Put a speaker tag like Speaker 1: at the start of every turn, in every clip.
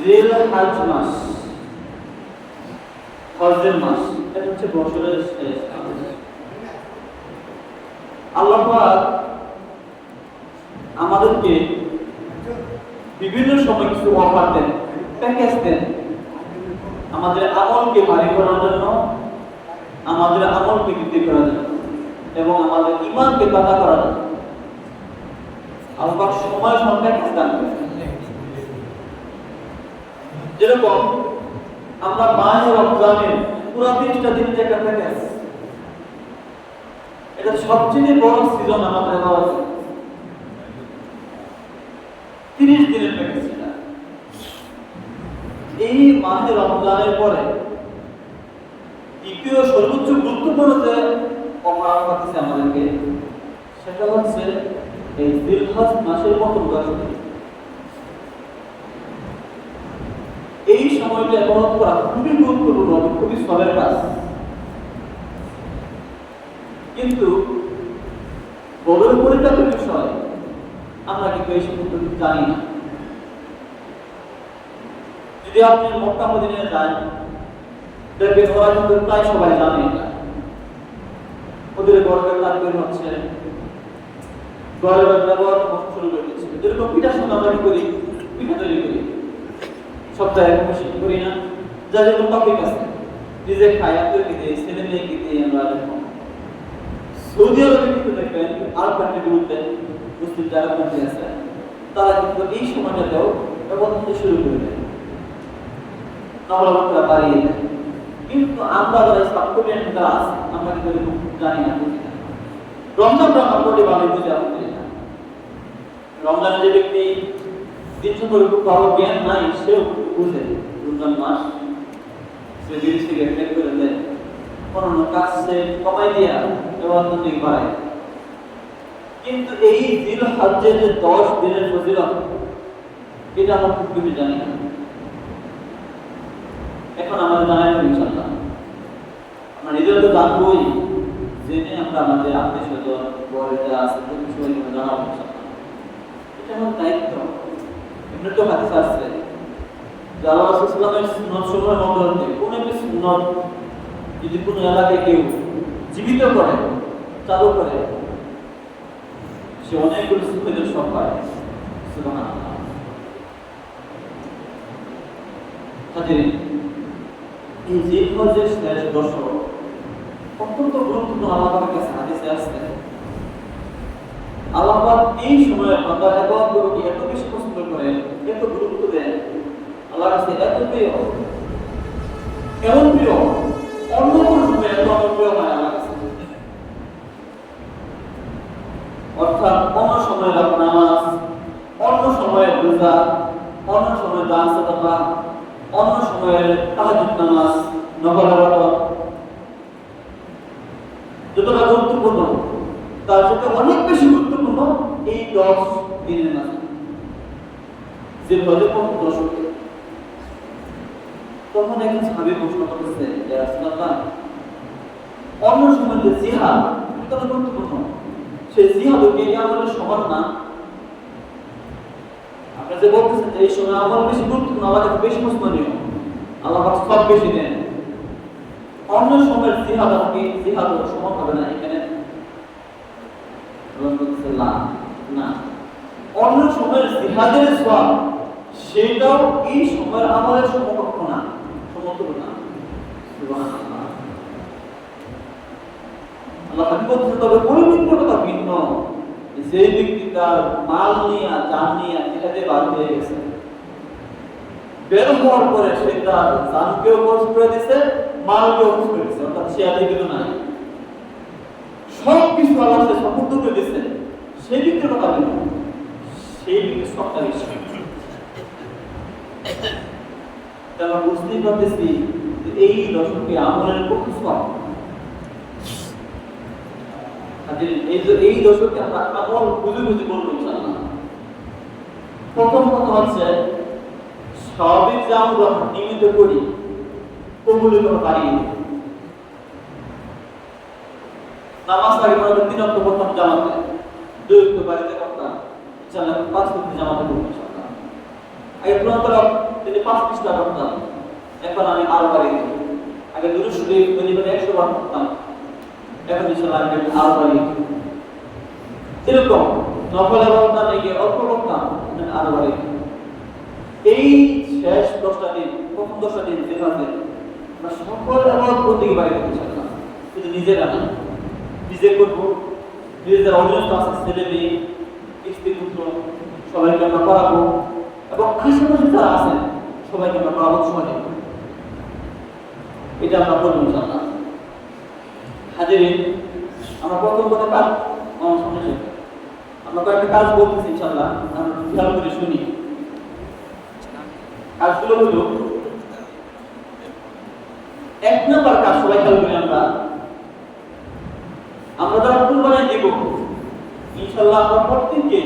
Speaker 1: জিল হজ মাস, হজের মাস, এটা হচ্ছে বছরের শেষ মাস। আল্লাহ পাক আমাদেরকে বিভিন্ন সময় কিছু অফার দেন, প্যাকেজ দেন, আমাদের আমলকে ভারী করার জন্য, আমাদের আমলকে বৃদ্ধি করার জন্য এবং আমাদের ঈমানকে তাজা করার জন্য আল্লাহ পাক সময় সময় প্যাকেজ দান করেন। যেরকম আমরা মাহে রমজানের পুরো 30টা দিন যে একটা প্যাকেজ, এটা সবচেয়ে বড় সিজন আমাদের দেওয়া আছে। 30 দিনের প্যাকেজ এটা। এই মাহে রমজানের পরে দ্বিতীয় সর্বোচ্চ গুরুত্বপূর্ণ যে অফার পাচ্ছে আমাদেরকে, সেটা হচ্ছে এই জিলহজ মাসের প্রথম 10 দিন। এই সময়টা ইবাদত করা খুবই গুরুত্বপূর্ণ, খুবই সবের কাজ। কিন্তু বড় পরিতাপের বিষয়, আমরা কিন্তু এই সম্পর্কে জানি না। যদি আপনি মক্কা মদিনায় যান, দেখবেন ওরা কিন্তু প্রায় সবাই জানে না। ওদের গর্বের কাজ বের হচ্ছে, গর্বের ব্যবহার শুরু করে দিচ্ছে। যেরকম পিঠার সঙ্গে আমরা কি করি, পিঠা তৈরি করি, সপ্তাহে বেশি করি না, যা যেরকম টপিক আছে, নিজে খাই, আপনাকে দিয়ে, ছেলে মেয়েকে দিয়ে আমরা এরকম। সৌদি আরবে কিন্তু দেখবেন আরব কান্ট্রিগুলোতে, মুসলিম যারা কান্ট্রি আছে, তারা কিন্তু এই সময়টাতেও ব্যবহার শুরু করে দেয়, নবলবতরা বাড়িয়ে দেয়। কিন্তু আমরা যারা সাবকমিউনিটি যারা আছে, আমরা কিন্তু এরকম জানি না, বুঝি না। রমজানটা আমরা প্রতিভাবে বুঝে আসতে না। রমজানে যে ব্যক্তি দিন সম্পর্কে খুব ভালো জ্ঞান নাই, সেও বুঝে রমজান মাস, সে জিনিস থেকে ত্যাগ করে দেয়, অন্য কাজ সে কমাই দিয়া ব্যবহার বাড়ায়। কিন্তু এই জিলহজ্জের যে 10 দিনের ফজিলত, এটা আমরা খুব বেশি জানি না। এখন আমাদের জানাই হবে ইনশাআল্লাহ, আমরা নিজেরা তো জানবই, জেনে আমরা আমাদের আত্মীয় স্বজন ঘরে যা আছে সবাইকে জানাবো ইনশাআল্লাহ। এটা আমার দায়িত্ব। এমনি তো হাদিস আছে যে আল্লাহ রাসূল সাল্লাল্লাহু আলাইহি ওয়াসাল্লামের সুন্নাত মধ্যে কোন একটি সুন্নাত যদি কোনো এলাকায় কেউ জীবিত করে, চালু করে, সে অনেকগুলো সুখের সব পায়। সুবহানাল্লাহ। হাজিরিন, এই জিলহজ্জের শেষ 10 অত্যন্ত গুরুত্বপূর্ণ। আল্লাহ পাকের কাছে হাদিসে আছে, আল্লাহ পাক এই সময়ে বান্দা ইবাদতকে এত বেশি পছন্দ করেন, এত গুরুত্ব দেন, আল্লাহর কাছে এত প্রিয়, এমন প্রিয়, অন্য কোনো সময় এত প্রিয় হয় আল্লাহর কাছে। অর্থাৎ অন্য সময় নামাজ, অন্য সময়ে রোজা, অন্য সময়ে দান সাদাকা, অন্য সময়ে তাহাজ্জুদ নামাজ, নফল ইবাদত যতটা গুরুত্বপূর্ণ, তার সাথে অনেক বেশি গুরুত্বপূর্ণ এই 10 দিনের নামাজ, জিলহজ্জের প্রথম 10 দিন। তখন একজন সাহাবী প্রশ্ন করতেছে, ইয়া রাসূলুল্লাহ, অন্য সময় যে জিহাদ এটা তো গুরুত্বপূর্ণ, সেই জিহাদ কি এই আমলের সমান না? আপনি যে বলতেছেন যে এই সময় আমল বেশি গুরুত্বপূর্ণ, আল্লাহ কাছে বেশি সম্মানীয়, আল্লাহ পাক সব বেশি দেন, অন্য সময়ের জিহাদ কি জিহাদ সমান হবে না? এখানে না, অন্য সময়ের জিহাদের সওয়াব সেটাও এই সময়ের আমলের সমকক্ষ না, সমতুল্য না। সুবহানাল্লাহ। আল্লাহ পাক বলছেন, তবে পবিত্রতা ভিন্ন। যে ব্যক্তি তার মাল নিয়ে, জান নিয়ে জিহাদে বার হয়ে গেছে, বের হওয়ার পরে সে তার জানকেও খরচ করে দিছে, মালকেও খরচ করে দিছে, অর্থাৎ সে আর কিছু নাই, সব কিছু আল্লাহ সে সমর্থ করে দিছে, সেই ব্যক্তির কথা ভিন্ন, সেই ব্যক্তি সবটা বেশি। আমরা বুঝতেই পারতেছি এই দশকে আমলের কত সব। এই দশকে আমরা আমল বুঝে বুঝে বলবো ইনশাআল্লাহ। প্রথম কথা হচ্ছে, সবই যে আমরা নিয়মিত করি ওগুলো বাড়িয়ে দিই। নামাজ আগে আমরা 3 ওয়াক্ত পড়তাম জামাতে, 2 ওয়াক্ত বাড়িতে করতাম, ইনশাআল্লাহ 5 ওয়াক্ত জামাতে করব ইনশাআল্লাহ। আগে পুরো তিনি 5 পৃষ্ঠা করতাম, এখন আমি আরো বাড়িয়ে দিই। আগে দুরূদ শরীফ তৈরি করে 100 বার করতাম, এখন ইনশাআল্লাহ আমি আরো বাড়িয়ে দিই। এরকম নফল ইবাদত আমি অল্প করতাম, আরো বাড়িয়ে দিই। এই শেষ 10টা দিন, প্রথম 10টা দিন যেভাবে আমরা সকল ইবাদত করতে গিয়ে বাড়িয়ে দিতে চাইলাম, শুধু নিজেরা না, নিজে করবো, নিজেদের অধীনস্থ আছে ছেলে মেয়ে স্ত্রী পুত্র সবাইকে আমরা করাবো, এবং আশেপাশে যারা আছেন সবাইকে আমরা করাবো সময় দেব। এটা আমরা করবো ইনশাআল্লাহ। হাজিরিন, আমরা প্রথম কথা কাজ আমার সামনে শেখা, আমরা কয়েকটা কাজ বলতেছি ইনশাআল্লাহ, আমরা খেয়াল করে শুনি। কাজগুলো হলো, 1 নম্বর কাজ সবাই খেয়াল করি, আমরা যারা কুরবানি দেব ইনশাআল্লাহ আমরা প্রত্যেককে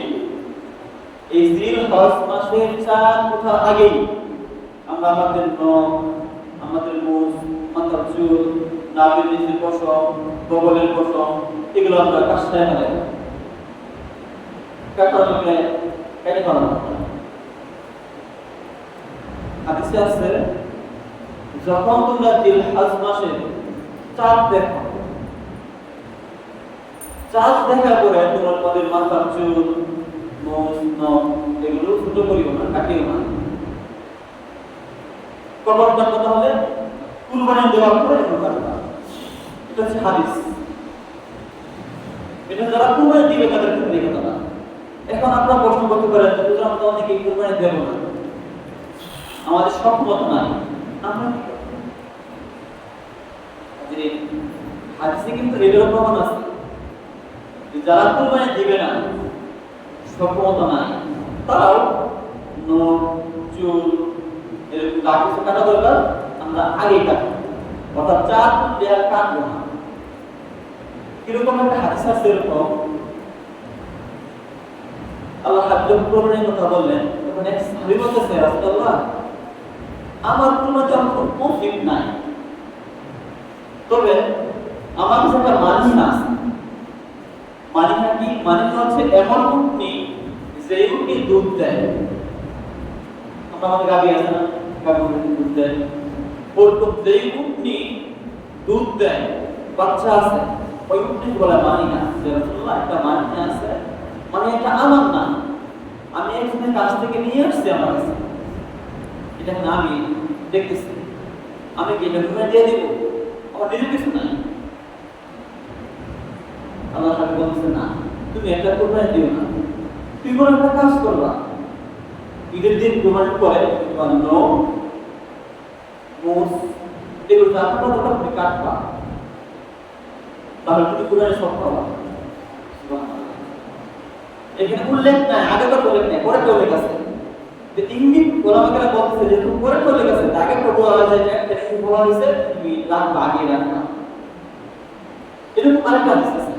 Speaker 1: এই জিলহজ মাসের 4 ওঠার আগেই আমরা আমাদের নখ, আমাদের মুখ, মাথার চুল, নাভির নিচের পশম, বগলের পশম এগুলো আমরা কাশটায় ফেলাই, কাটানোকে কেটে ফেলানো। হাদিসে আছে, যখন তোমরা জিলহজ মাসে চাঁদ দেখো, চাঁদ দেখার পরে তোমরা তোমাদের মাথার চুল, মুখ, নখ এগুলো ছোট করিও না, কাটিও না। কবরদার কথা হলে কুরবানি দেওয়ার পরে এগুলো কাটবা। এটা হচ্ছে হাদিস। এটা যারা কুরবানি দিবে তাদের ক্ষেত্রে এই কথা। এখন আপনারা প্রশ্ন করতে পারেন, হুজুর আমরা তো অনেকে কুরবানি দেব না, আমাদের সক্ষমত নাই, আমরা কি করব? হাদিসে কিন্তু এটারও প্রমাণ আছে, যারা কুরবানি দিবে না, সক্ষমতা নাই, তারাও নখ, চুল এরকম যা কিছু কাটা দরকার আমরা আগে কাটবো, অর্থাৎ চাঁদ দেয়ার কাটবো না। কিরকম একটা হাদিস আছে, এরকম আল্লাহ হাবিব কুরবানির কথা বললেন, তখন এক সাহাবী বলতেছে, রাসূলুল্লাহ আমার কুরবানি তো খুব তৌফিক নাই, তবে আমার কাছে একটা মানিনা আছে। মানিনা কি? মানিনা হচ্ছে এমন উটনি যে উটনি দুধ দেয়। আমরা আমাদের গাভী আছে না, গাভী দুধ দেয়, ওরকম যে উটনি দুধ দেয়, বাচ্চা আছে, ওই উটনি বলে মানিনা। রাসূলুল্লাহ একটা মানিনা আছে, মানে এটা আমার না, আমি একজনের কাছ থেকে নিয়ে আসছি আমার কাছে, এটা না আমি দেখতেছি, আমি কি এটা ঘুরে দিয়ে দিব? আমার নিজের কিছু নাই। আল্লাহ হাবিব বলছেন, না তুমি একটা কুরবানি দিও না, তুমি বড় একটা কাজ করবা, ঈদের দিন কুরবানি করে তোমার নখ, মুখ এগুলো যা পাবা তুমি কাটবা, তাহলে তুমি কুরবানি সব পাবা। এখানে উল্লেখ নাই, আগে তো উল্লেখ নাই, পরে তো উল্লেখ আছে। যে ইঙ্গিত ওলামাকেরা বলতেছে যে তুমি পরে তো উল্লেখ আছে, আগে তো বলা হয়েছে যে একটা কিছু বলা হয়েছে তুমি রাখবা, আগে রাখবা। এরকম আরেকটা হাদিস আছে,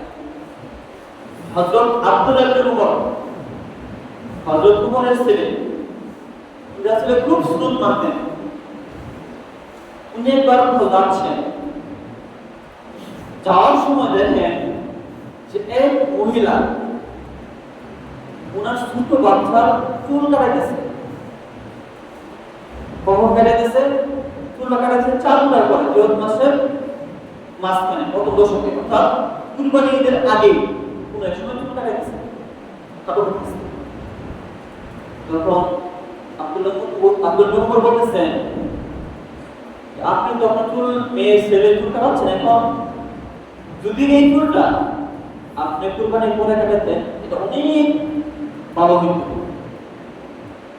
Speaker 1: হযরত আব্দুল্লাহ ইবনে উমর, হযরত উমরের ছেলে, উনি আসলে খুব সুন্নত মানতেন। উনি একবার যাচ্ছেন, যাওয়ার সময় দেখেন যে এক মহিলা ওনার ছোট বাচ্চার চুল কাটাইতেছে, কখন কাটাইতেছে? চুল কাটাইতেছে 4 পরে, জিলহজ মাসের মাঝখানে, প্রথম দশকে, অর্থাৎ কুরবানি ঈদের আগে কোন এক সময় চুল কাটাইতেছে, কাটাইতেছে। তখন আব্দুল্লাহ উমর বলতেছেন, আপনি তো আপনার চুল, মেয়ে ছেলে চুল কাটাচ্ছেন, এখন যদি এই চুলটা আপনি কুরবানির পরে কাটাতেন, এটা অনেক ভালো হইত,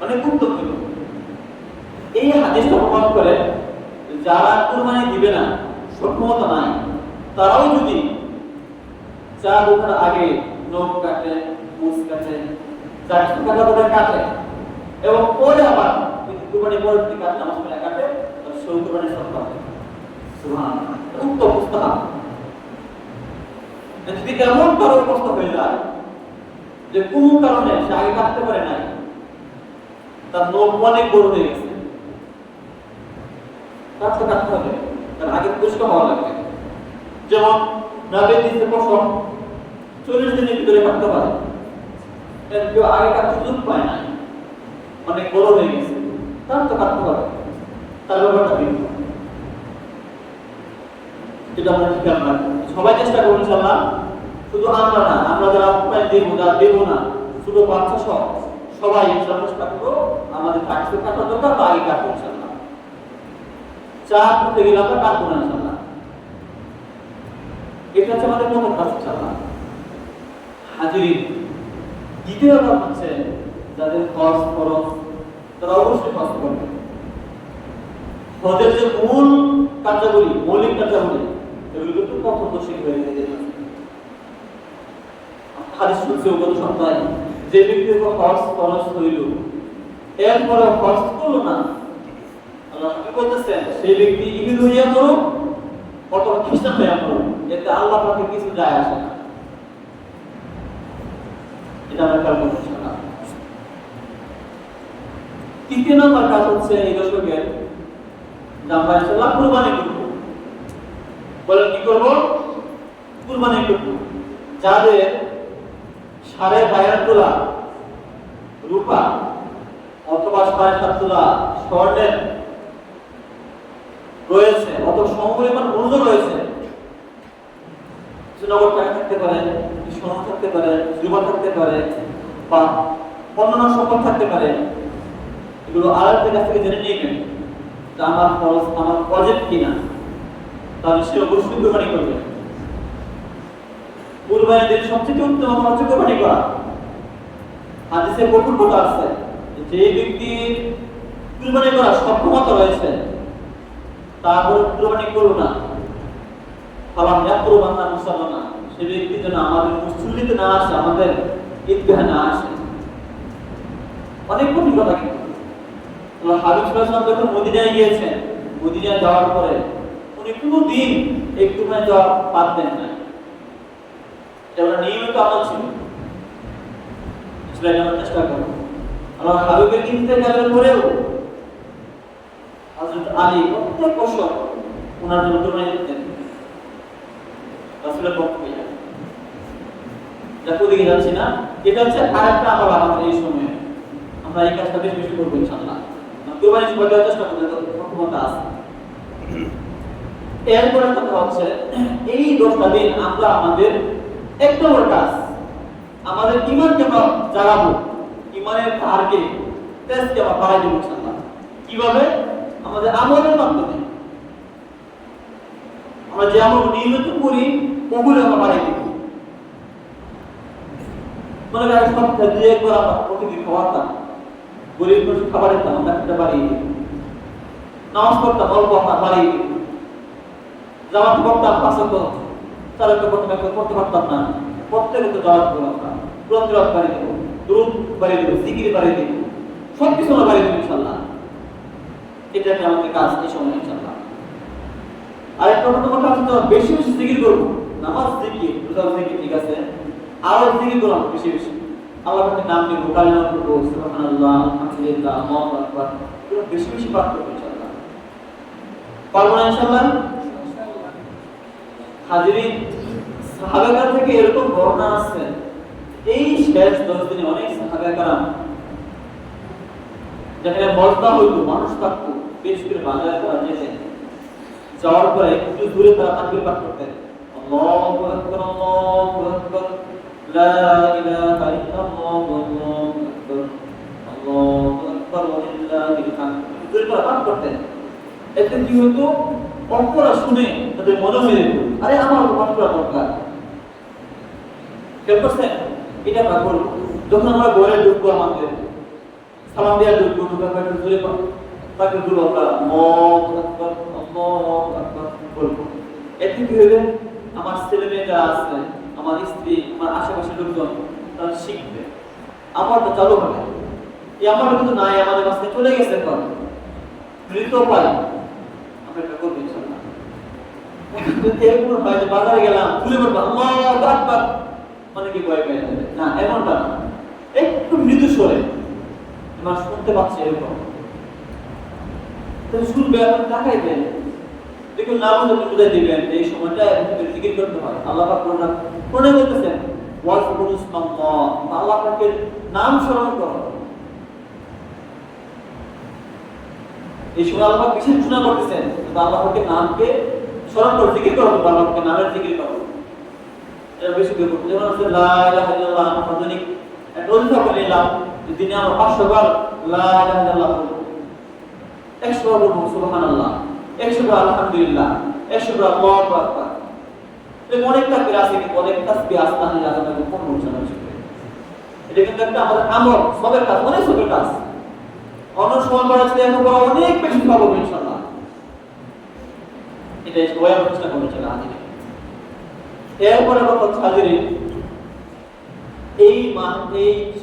Speaker 1: অনেক উত্তম হইত। এই হাদিসটা প্রমাণ করে যারা কুরবানি দিবে না, সক্ষমতা নাই, তারাও যদি চাঁদ ওঠার আগে নখ কাটে, মুখ কাটে, যা কিছু কাটা তাদের কাটে, এবং পরে আবার কুরবানি পরে যদি কাটে, নামাজ পড়ে কাটে, তাহলে সেই কুরবানি সব পাবে। সুবহানাল্লাহ, উত্তম মুস্তাহাব। যদি এমন কারো অবস্থা হয়ে যায় যে কোনো কারণে সে আগে কাটতে পারে নাই, তার নখ অনেক বড় হয়ে গেছে, তার তো কাটতে হবে, তার আগে পরিষ্কার হওয়া লাগবে। যেমন নাভির নিচে পশম 40 দিনের ভিতরে কাটতে পারে, কেউ আগে কাটতে সুযোগ পায় না, অনেক বড় হয়ে গেছে, তার তো কাটতে পারে। এটা আমরা খেয়াল রাখবো। সবাই চেষ্টা করবো ইনশাআল্লাহ, শুধু আমরা না, আমরা যারা দেবো যারা দেবো না, শুধু বাচ্চা সবাই ইনশাআল্লাহ চেষ্টা করবো আমাদের কাছে কাটার দরকার বা আগে কাটবো ইনশাআল্লাহ। চা করতে গেলে আমরা কাটবো না ইনশাআল্লাহ। এটা হচ্ছে আমাদের প্রথম কাজ ইনশাআল্লাহ। হাজিরিন, দ্বিতীয় কাজ হচ্ছে যাদের খরচ তারা অবশ্যই খরচ করবে। হজের যে মূল কার্যাবলী, মৌলিক কার্যাবলী, এগুলো কিন্তু পথদর্শী হয়ে গেছে। হাদিস শুনছে গত সপ্তাহে, যে ব্যক্তির হজ খরচ হইল এরপরে হজ করলো না, আল্লাহ বলতেছেন সেই ব্যক্তি ইহুদি হইয়া করো অথবা খ্রিস্টান হইয়া করো, এতে আল্লাহ পাকে কিছু যায় আসে না। এটা আমরা খেয়াল করতে না। তৃতীয় নম্বর কাজ হচ্ছে এই দশকের আমরা ইনশাআল্লাহ কুরবানি করব। বলেন কি করব? কুরবানি করব। যাদের 12.5 তোলা রূপা অথবা 7.5 তোলা স্বর্ণের রয়েছে, অত সমপরিমাণ মূল্য রয়েছে, নগদ টাকা থাকতে পারে, সোনা থাকতে পারে, রূপা থাকতে পারে, বা অন্যান্য সম্পদ থাকতে পারে, এগুলো আরেকদের কাছ থেকে জেনে নিয়ে গেলেন যে আমার খরচ আমার প্রজেক্ট কিনা, তাহলে সে অবশ্যই কুরবানি করবে। কুরবানির দিন সবচেয়ে উত্তম আমল হচ্ছে কুরবানি করা। হাদিসে কঠোর কথা আছে, যে ব্যক্তি কুরবানি করার সক্ষমতা রয়েছে তারপর কুরবানি করলো না, ফালাম ইয়াকুরবান্না মুসাল্লানা, সে ব্যক্তি যেন আমাদের মুসল্লিতে না আসে, আমাদের ঈদগাহে না আসে। অনেক কঠিন কথা। কিন্তু হাবিব সাল্লাল্লাহু আলাইহি ওয়াসাল্লাম যখন মদিনায় গিয়েছেন, মদিনায় যাওয়ার পরে উনি কোনোদিন একটু যাওয়া বাদ দেন না। এটা নিয়মিত আমল ছিল। সেটা আমরা চেষ্টা করব। আমরা হাবিবের ইন্তেকালের পরেও হযরত আলী প্রত্যেক বছর ওনার জন্য দোয়া করতেন। রাসূলের পক্ষে দেখো দিকে যাচ্ছি না, এটা হচ্ছে আরেকটা আমল আমাদের এই সময়ে আমরা এই কাজটা বেশি বেশি করবো ইনশাআল্লাহ। কুরবানি সময় দেওয়ার চেষ্টা করলে ক্ষমতা আছে। এরপরে কথা হচ্ছে এই 10টা দিন আমরা আমাদের এক নম্বর কাজ, আমাদের ঈমানকে আমরা জাগাবো, ঈমানের ধারকে তেজকে আমরা বাড়াই দেবো ইনশাআল্লাহ। কিভাবে? আমাদের আমলের মাধ্যমে। আমরা যে আমল নিয়মিত করি ওগুলো আমরা বাড়াই দেব। মনে করেন সপ্তাহে 2 একবার আমরা প্রতিদিন খাওয়াতাম, গরিব মানুষ খাবার দিতাম, আমরা সেটা বাড়িয়ে দিই। নামাজ পড়তাম অল্প, আমরা বাড়িয়ে দিই। জামাত পড়তাম 5 ওয়াক্ত, 4 ওয়াক্ত পড়তে পারতাম না, প্রত্যেকে তো জামাত করলাম না, প্রতিরাত বাড়িয়ে দেবো, দুরূদ বাড়িয়ে দেবো, জিকির বাড়িয়ে দেবো, সবকিছু আমরা বাড়িয়ে দেবো ইনশাআল্লাহ। এটা একটা আমাদের কাজ এই সময় ইনশাআল্লাহ। আর একটা কথা হচ্ছে বেশি বেশি জিকির করবো, নামাজ জিকির, রোজা জিকির, ঠিক আছে, আরো জিকির করলাম বেশি বেশি, আল্লাহর নাম নিব, কালিমা পড়বো, সুবহানাল্লাহ, আলহামদুলিল্লাহ, আল্লাহু আকবার, এগুলো বেশি বেশি পাঠ করবো ইনশাআল্লাহ। পারবো না ইনশাআল্লাহ? হাজিরিন, সাহাবাগণ থেকে এরকম বর্ণনা আছে, এই শেষ 10 দিনে অনেক সাহাবাগণ যেখানে মজদা হইতো, মানুষ থাকতো, বেশ করে বাজারে তারা যেতেন, যাওয়ার পরে একটু দূরে তারা তাকবীর পাঠ করতেন, আল্লাহু আকবার, আল্লাহু আকবার, লা ইলাহা ইল্লাল্লাহু, আল্লাহু আকবার, আল্লাহু আকবার, ওয়ালিল্লাহিল হামদ, দূরে তারা পাঠ করতেন। এতে কি হতো? অপরা শুনে তাদের মনে হয়ে যেত, আরে আমার পাঠ করা দরকার। কেউ করছেন? এটা আমরা করবো। যখন আমরা ঘরে ঢুকবো, আমাদের সালাম দেওয়া ঢুকবো, ঢুকার পর একটু দূরে তাকে দূরে আমরা আল্লাহু আকবার, আল্লাহু আকবার বলবো। এতে কি হবে? আমার ছেলে মেয়েরা আছে, আমার স্ত্রী, আমার আশেপাশের লোকজন তারা শিখবে, আমারটা চালু হবে। এই আমারটা কিন্তু নাই, আমাদের কাছে চলে গেছে, এখন মৃত পাই আমরা এটা করবো ইনশাআল্লাহ। এরকম হয় যে বাজারে গেলাম, দূরে বলবো আল্লাহু আকবার, মানে কি ভয় পেয়ে যাবে না, এমনটা না, একটু মৃদু স্বরে আমার শুনতে পাচ্ছি এরকম, তাহলে শুনবে, আপনি তাকাইবেন, দেখুন না বুঝে বুঝাই দিবেন এই সময়টা জিকির করতে হয়। আল্লাহ পাক কোরআনে বলতেছেন ওয়াজকুরু ইসমাল্লাহ, আল্লাহ পাকের নাম স্মরণ করো। এই সময় আল্লাহ পাক বিশেষ ঘোষণা করতেছেন, আল্লাহ পাকের নামকে স্মরণ করো, জিকির করো, আল্লাহকে নামের জিকির করো। এটা বেশি করে করতে যেমন আছে লা ইলাহা ইল্লাল্লাহ, আধুনিক একটা অধিকার করে নিলাম যে দিনে আমরা 500 বার লা ইলাহা ইল্লাল্লাহ বলবো, 100 বার বলবো সুবহানাল্লাহ, 100 বার আলহামদুলিল্লাহ, 100 বার আল্লাহু আকবার। এই অনেক তাকবীর আছে, কিন্তু অনেক তাসবিহ আস্তানি লাগানো কোন অনুশীলন আছে। এটা কিন্তু একটা আমাদের আমল, সবের কাজ, অনেক সবের কাজ। অনুসরণ করা আছে এখন বড় অনেক বেশি পাবো ইনশাআল্লাহ। এটা সবাই চেষ্টা করতে চাই আজ। এরপরে কথা হাজিরে এই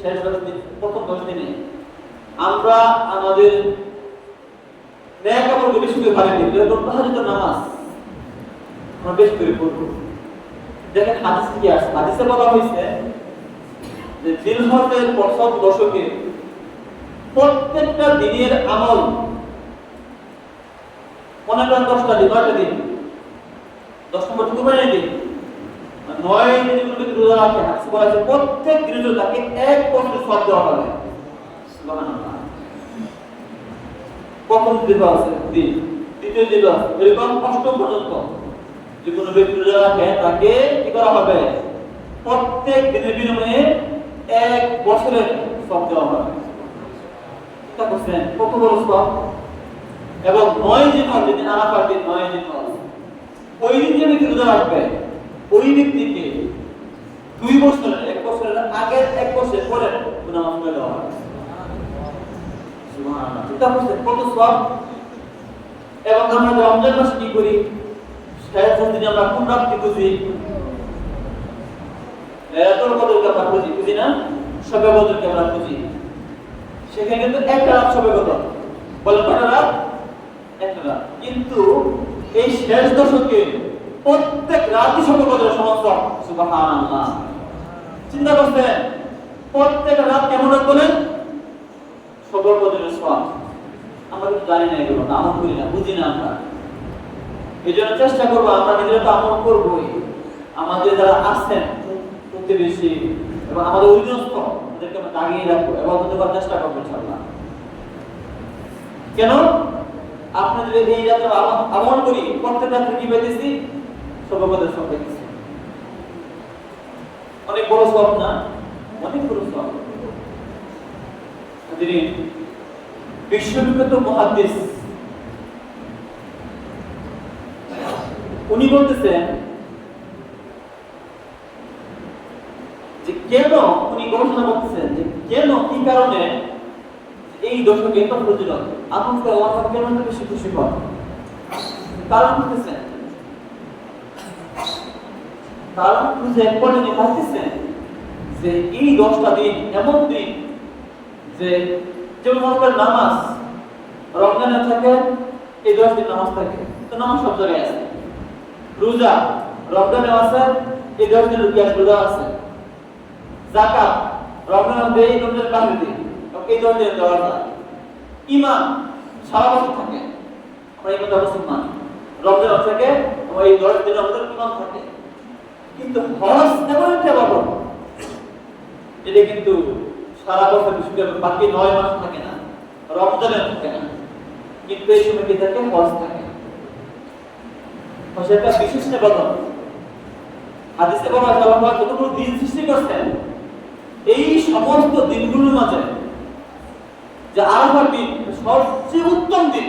Speaker 1: শেষ 10 দিন, প্রথম 10 দিনে আমরা আমাদের নেক আমলকে বেশি করে বাড়িয়ে দিই। যেমন তাহাজ্জুদ নামাজ আমরা বেশি করে পড়ব। দেখেন হাদিসে কি আছে, হাদিসে বলা হয়েছে যে জিলহজের প্রথম দশকে প্রত্যেকটা দিনের আমল, মনে করেন 10টা দিন, 9টা দিন, 10 নম্বর কুরবানির দিন, 9 দিনের যদি রোজা রাখে, হাদিসে বলা আছে প্রত্যেক দিনের জন্য তাকে 1 বছর সওয়াব দেওয়া হবে। সুবহানাল্লাহ। প্রথম দিন আছে দিন, দ্বিতীয় দিন আছে, এরকম 8ম পর্যন্ত যে কোনো ব্যক্তি রোজা রাখে তাকে কি করা হবে? প্রত্যেক দিনের বিনিময়ে 1 বছরের সওয়াব দেওয়া হবে। এটা বুঝছেন কত বড় সওয়াব। এবং 9 দিন হয়, যদি আরাফার দিন 9 দিন হয়, ওই দিন যে ব্যক্তি রোজা রাখবে ওই ব্যক্তিকে 2 বছরের, 1 বছরের আগে, 1 বছর পরে গুনাহ মাফ করে দেওয়া হবে। সুবহানাল্লাহ। এটা বুঝছেন কত সওয়াব। এবং আমরা রমজান মাসে কি করি? শেষ দিনে আমরা পুনরাবৃত্তি খুঁজি, লাইলাতুল কদরকে আমরা খুঁজি না, শবে কদরকে আমরা খুঁজি। সেখানে কিন্তু একটা রাত শবে কদর, বলেন কয়টা রাত? একটা রাত। কিন্তু এই শেষ দশকে প্রত্যেক রাতই শবে কদরের সমান সওয়াব। সুবহানাল্লাহ। চিন্তা করছেন প্রত্যেক রাত কেমন রাত বলেন? শবে কদরের সওয়াব। আমরা কিন্তু জানি না এগুলো, আমল করি না, বুঝি না আমরা। এই জন্য চেষ্টা করবো, আমরা নিজেরা তো আমল করবোই, আমাদের যারা আছেন প্রতিবেশী এবং আমাদের অধীনস্থ ওদেরকে আমরা দাগিয়ে রাখবো এবং ওদের করার চেষ্টা করবো ইনশাআল্লাহ। কেন? আপনি যদি এই রাতে আমল করি, প্রত্যেক রাতে কি পাইতেছি? শবে কদরের সওয়াব পাইতেছি। অনেক বড় সওয়াব না? অনেক বড় সওয়াব। তিনি বিশ্ববিখ্যাত মুহাদ্দিস, উনি বলতেছেন যে কেন, উনি গবেষণা করতেছেন যে কেন, কি কারণে এই দশকে এত ফজিলত, আমল করে আল্লাহ কেন এত বেশি খুশি হন। কারণ বলতেছেন, কারণ খুঁজে পড়ে নিয়ে ভাবতেছেন যে এই 10টা দিন এমন দিন যে যেমন মনে করেন নামাজ রমজানে থাকে, এই 10 দিন নামাজ থাকে, তো নামাজ সব জায়গায় আছে। রোজা রমজানে আছে, এই 10 দিন রোজা আছে। যাকাত রমজানে দেই, রমজানের বাহিরে দিই, এই 10 দিন দেওয়া যায়। ঈমান সারা বছর থাকে, আমরা ঈমান মুসলমান, রমজান থেকে এই 10 দিন আমাদের ঈমান থাকে। কিন্তু হজ এমন একটা ইবাদত যেটা কিন্তু সারা বছর বিশুদ্ধ, বাকি 9 মাস থাকে না, রমজানে থাকে না, কিন্তু এই সময় কি থাকে? হজ থাকে। হজ একটা বিশেষ ইবাদত। হাদিসে বলা আছে আল্লাহ যতগুলো দিন সৃষ্টি করেছেন, এই সমস্ত দিনগুলোর মাঝে যে আরাফার দিন সবচেয়ে উত্তম দিন।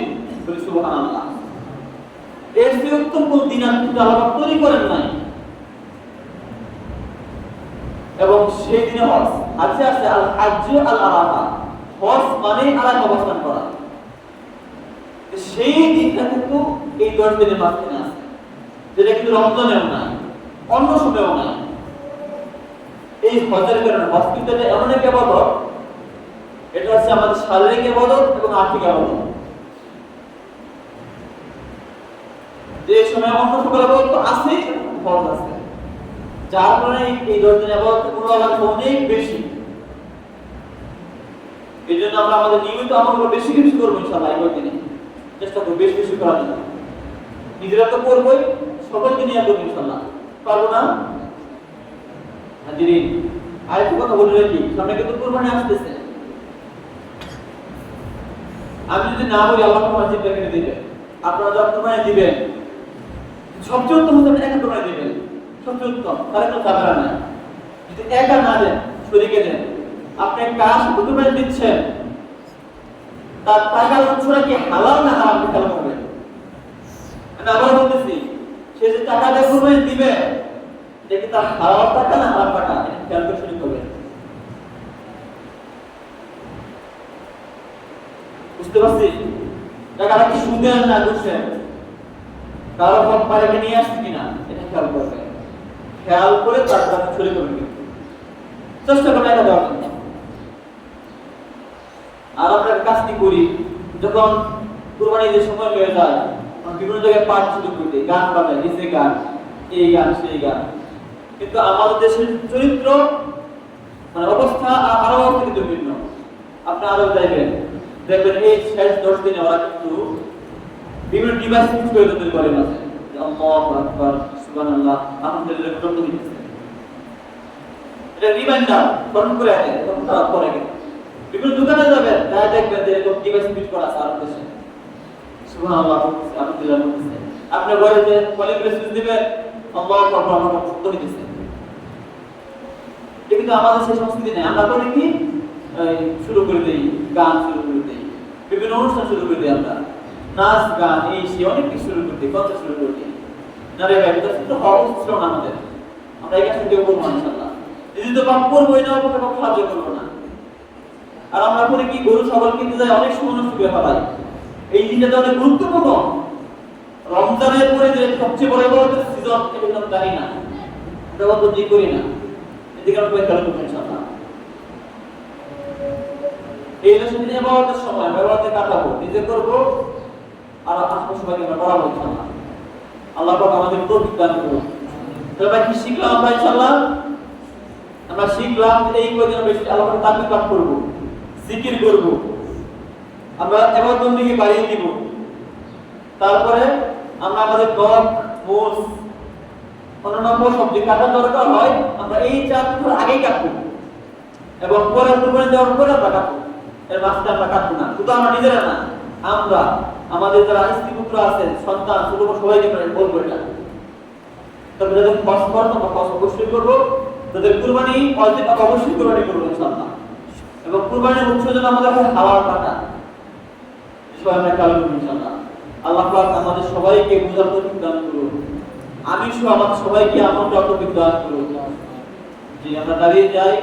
Speaker 1: সুবহানাল্লাহ। এর চেয়ে উত্তম কোন দিন আপনি আল্লাহ তৈরি করেন নাই। এবং সেই দিনে হজ আছে আল হাজ্জু আল আরাফা, হজ মানে আরাফা অবস্থান করা। সেই দিনটা কিন্তু এই 10 দিনের মাঝখানে আছে, যেটা কিন্তু রমজানেও নাই, অন্য সময়েও নাই। এই হজের কারণে হজ কিন্তু এমন একটা ইবাদত, এটা হচ্ছে আমাদের শারীরিক ইবাদত এবং আর্থিক ইবাদত। যে সময় অন্য সকল ইবাদত আছে, হজ আছে, যার কারণে এই 10 দিনের ইবাদতের মূল্য অনেক বেশি। এই জন্য আমরা আমাদের নিয়মিত আমলগুলো বেশি বেশি করবো ইনশাআল্লাহ। এই দিনে চেষ্টা করবো বেশি বেশি করার জন্য। নিজেরা তো করবোই, সকলকে নিয়ে করবো ইনশাআল্লাহ। পারবো না? হাজিরিন, আরেকটা কথা বলে রাখি, সামনে কিন্তু কুরবানি আসতেছে। আমি যদি না বলি আল্লাহ তোমার জিব্বা কেটে দিবে। আপনারা যখন কুরবানি দিবেন সবচেয়ে উত্তম হচ্ছে আপনি একা কোরবানি দিবেন, সবচেয়ে উত্তম, তাহলে কোনো ঝামেলা নাই। যদি একা না দেন, শরীকে দেন, আপনি কার সাথে কোরবানি দিচ্ছেন, তার টাকার উৎসটা কি হালাল না হারাম খেয়াল করবেন। আমি আবার বলতেছি, সে যে টাকা দিয়ে কোরবানি দিবে, দেখি তার হালাল টাকা না হারাম টাকা, এটা খেয়াল করে শরীক করবেন। বুঝতে পারছি? টাকাটা কি সুদের না ঘুষের, কারো কোম্পানিকে নিয়ে আসছে কিনা, এটা খেয়াল করবে। খেয়াল করে তারপর শরীক করবেন, চেষ্টা করবেন এটা দেওয়ার জন্য। আর আমরা কাজটি করি, যখন কুরবানি যে সময় হয়ে যায়, বিভিন্ন জায়গায় পাঠ শুরু করতে, গান বাজায়, নিচে গান, এই গান সেই গান, কিন্তু আমাদের দেশের চরিত্র মানে অবস্থা আরো কিন্তু ভিন্ন। আপনি আরো দেখবেন এই শেষ 10 দিনে ওরা কিন্তু বিভিন্ন ডিভাইস ইউজ করে তৈরি করে মাঝে, আল্লাহু আকবার, সুবহানাল্লাহ, আলহামদুলিল্লাহ করতে দিচ্ছে। এটা রিমাইন্ডার ফোন করে আছে, তখন তারা পরে গেছে বিভিন্ন দোকানে যাবেন, তারা দেখবেন যে এরকম ডিভাইস ফিট করা আছে আরো দেশে, সুবহানাল্লাহ, আলহামদুলিল্লাহ করতেছে। আপনি ঘরে যে কলিং মেসেজ দিবেন, আল্লাহু আকবার, আমরা করতে দিচ্ছে। কিন্তু আমাদের সেই সংস্কৃতি নেই। আমরা করি কি, শুরু করে দেই, গান শুরু করে দেই, বিভিন্ন অনুষ্ঠান শুরু করে দিই, আমরা নাচ গান এই সে অনেক কিছু শুরু করে দিই, কথা শুরু করে দিই। না রে ভাই, এটা শুধু হওয়া ছিল না আমাদের। আমরা এই কাজটা কেউ করবো না ইনশাআল্লাহ। যদি তো পাপ করবো, এটা আমাকে পাপ সাহায্য করবো না। আর আমরা করে কি, গরু ছাগল কিনতে যাই, অনেক সময় নষ্ট করে ফেলাই। এই জিনিসটা অনেক গুরুত্বপূর্ণ। রমজানের পরে যে সবচেয়ে বড় সিজন, এটা কিন্তু জানি না, এটা অত করি না, এদিকে আমরা খেয়াল করবো ইনশাআল্লাহ। এই দশদিন ইবাদতের সময় ইবাদতে কাটাবো, নিজে করবো আর আশপাশ সবাইকে আমরা পড়াবো ইনশাআল্লাহ। আল্লাহ পাক আমাদের তৌফিক দান করুন। তাহলে ভাই কি শিখলাম আমরা ইনশাআল্লাহ? আমরা শিখলাম এই কয়দিন বেশি আল্লাহ পাক তাকবীর পাঠ করব, জিকির করব, আমরা ইবাদত বন্দেগী বাড়িয়ে দিব। তারপরে আমরা আমাদের ত্বক, মুখ, অন্যান্য সবজি কাটার দরকার হয়, আমরা এই 4 বছর আগেই কাটবো এবং পরে কুরবানি দেওয়ার পরে আমরা কাটবো। এর মাঝখানে আমরা কাটবো না। শুধু আমরা নিজেরা না, আমরা আমাদের যারা স্ত্রী পুত্র আছেন, সন্তান, ছোট বড় সবাইকে বলবো এটা। তবে যাদের কষ্ট করবো, আমরা কষ্ট অবশ্যই করবো। যাদের কুরবানি অবশ্যই কুরবানি করবো ইনশাআল্লাহ। এবং কুরবানির উৎস যেন আমাদের হালাল টাকা, সবাই আমরা খেয়াল করবো ইনশাআল্লাহ। আল্লাহ পাক আমাদের সবাইকে বুঝার তৌফিক দান করুন। আমি সহ আমাদের সবাইকে আমল তৌফিক দান করুন। যে আমরা দাঁড়িয়ে যাই,